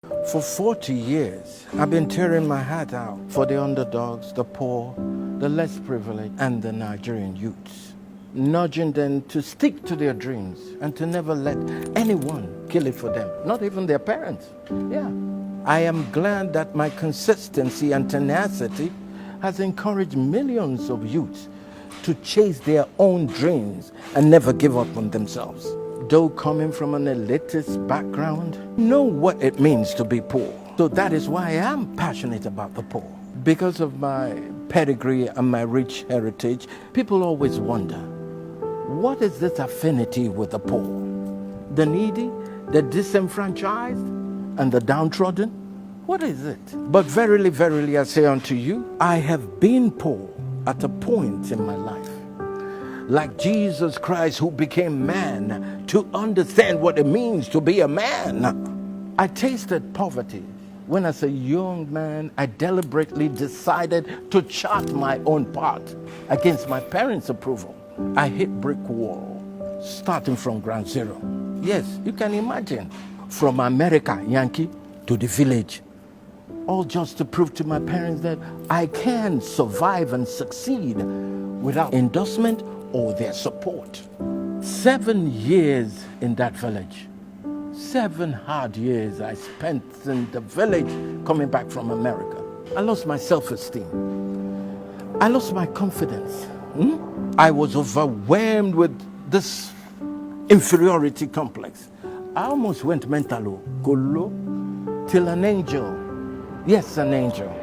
For 40 years, I've been tearing my heart out for the underdogs, the poor, the less privileged, and the Nigerian youths, nudging them to stick to their dreams and to never let anyone kill it for them, not even their parents. Yeah. I am glad that my consistency and tenacity has encouraged millions of youths to chase their own dreams and never give up on themselves. Though coming from an elitist background, know what it means to be poor. So that is why I am passionate about the poor. Because of my pedigree and my rich heritage, people always wonder, what is this affinity with the poor? The needy, the disenfranchised, and the downtrodden? What is it? But verily, verily, I say unto you, I have been poor at a point in my life, like Jesus Christ, who became man to understand what it means to be a man. I tasted poverty when, as a young man, I deliberately decided to chart my own path against my parents' approval. I hit brick wall, starting from ground zero. Yes, you can imagine, from America, Yankee, to the village, all just to prove to my parents that I can survive and succeed without endorsement or their support. 7 years in that village. 7 hard years I spent in the village coming back from America. I lost my self-esteem. I lost my confidence. I was overwhelmed with this inferiority complex. I almost went mental, till an angel, yes, an angel,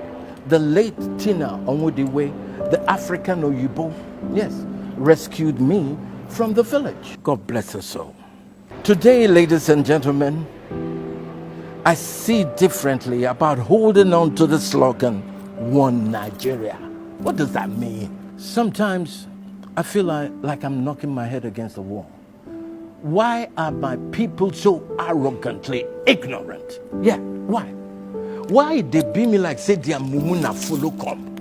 the late Tina Onwudiwe, the African Oyibo, yes, rescued me from the village. God bless her soul. Today, ladies and gentlemen, I see differently about holding on to the slogan, One Nigeria. What does that mean? Sometimes I feel like I'm knocking my head against the wall. Why are my people so arrogantly ignorant? Yeah, why? Why they be me like say they are mumuna follow come?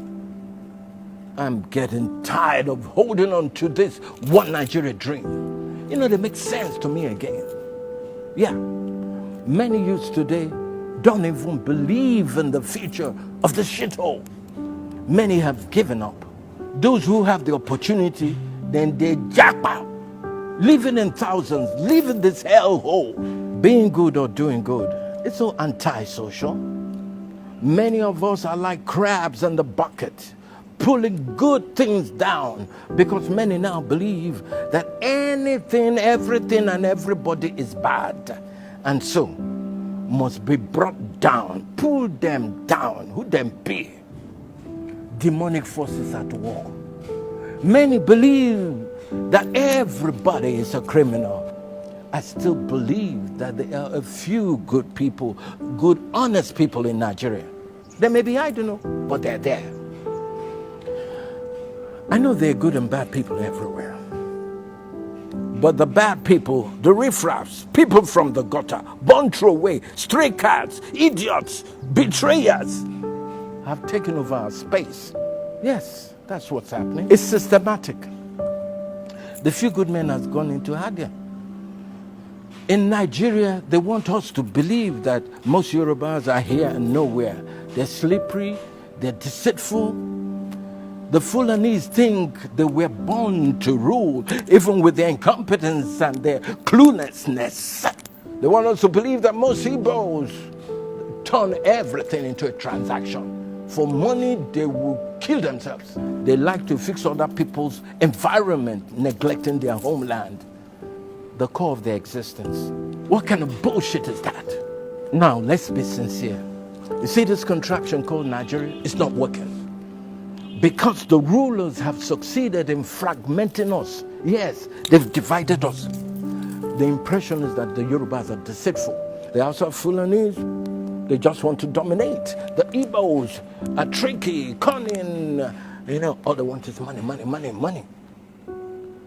I'm getting tired of holding on to this one Nigeria dream. You know, they make sense to me again. Yeah, many youths today don't even believe in the future of the shithole. Many have given up. Those who have the opportunity, then they jackpot, living in thousands, living this hellhole. Being good or doing good, it's so anti-social. Many of us are like crabs in the bucket, pulling good things down, because many now believe that anything, everything, and everybody is bad, and so must be brought down. Pull them down. Who them be? Demonic forces at war. Many believe that everybody is a criminal. I still believe that there are a few good people, good, honest people in Nigeria. They may be, I don't know, but they're there. I know there are good and bad people everywhere. But the bad people, the riffraffs, people from the gutter, born throwaway, stray cats, idiots, betrayers, have taken over our space. Yes, that's what's happening. It's systematic. The few good men has gone into hiding. In Nigeria, they want us to believe that most Yorubas are here and nowhere. They're slippery, they're deceitful. The Fulanese think they were born to rule, even with their incompetence and their cluelessness. They want us to believe that most Igbos turn everything into a transaction. For money, they will kill themselves. They like to fix other people's environment, neglecting their homeland, the core of their existence. What kind of bullshit is that? Now, let's be sincere. You see this contraption called Nigeria? It's not working. Because the rulers have succeeded in fragmenting us. Yes, they've divided us. The impression is that the Yorubas are deceitful. They also have Fulanese. They just want to dominate. The Igbos are tricky, cunning. You know, all they want is money, money, money, money.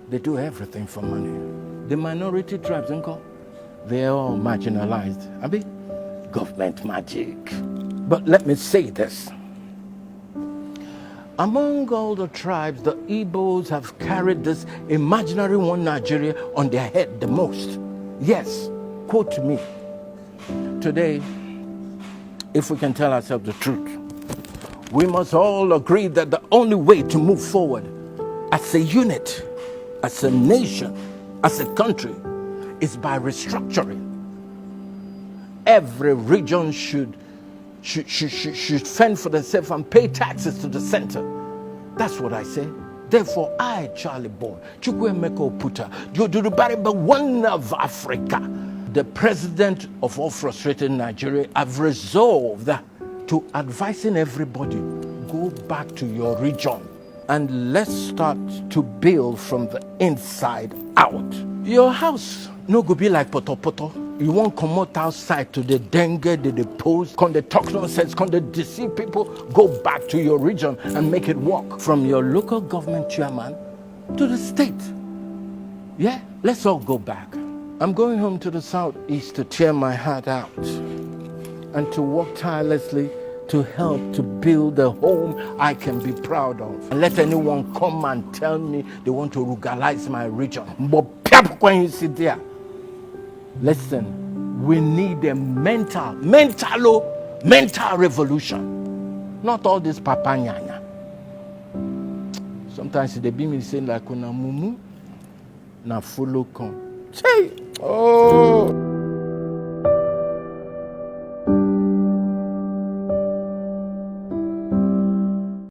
They do everything for money. The minority tribes, they're all marginalized. I mean, government magic. But let me say this. Among all the tribes, the Igbos have carried this imaginary one Nigeria on their head the most. Yes, quote me. Today, if we can tell ourselves the truth. We must all agree that the only way to move forward as a unit, as a nation, as a country, is by restructuring. Every region should fend for themselves and pay taxes to the center. That's what I say. Therefore, I, Charlie Bourne, Chukwuemeka Oputa, Jodurubariba, one of Africa, the president of all frustrated Nigeria, have resolved to advising everybody, go back to your region and let's start to build from the inside out. Your house no go be like poto poto. You won't come out outside to the dengue, the post, come the talk nonsense, come the deceive people. Go back to your region and make it work. From your local government chairman to the state. Yeah, let's all go back. I'm going home to the southeast to tear my heart out and to work tirelessly to help to build a home I can be proud of. And let anyone come and tell me they want to ruralize my region. But when you sit there, listen, we need a mental revolution. Not all this papanyanya. Sometimes they be me saying like una mumu na follow come. Say, oh.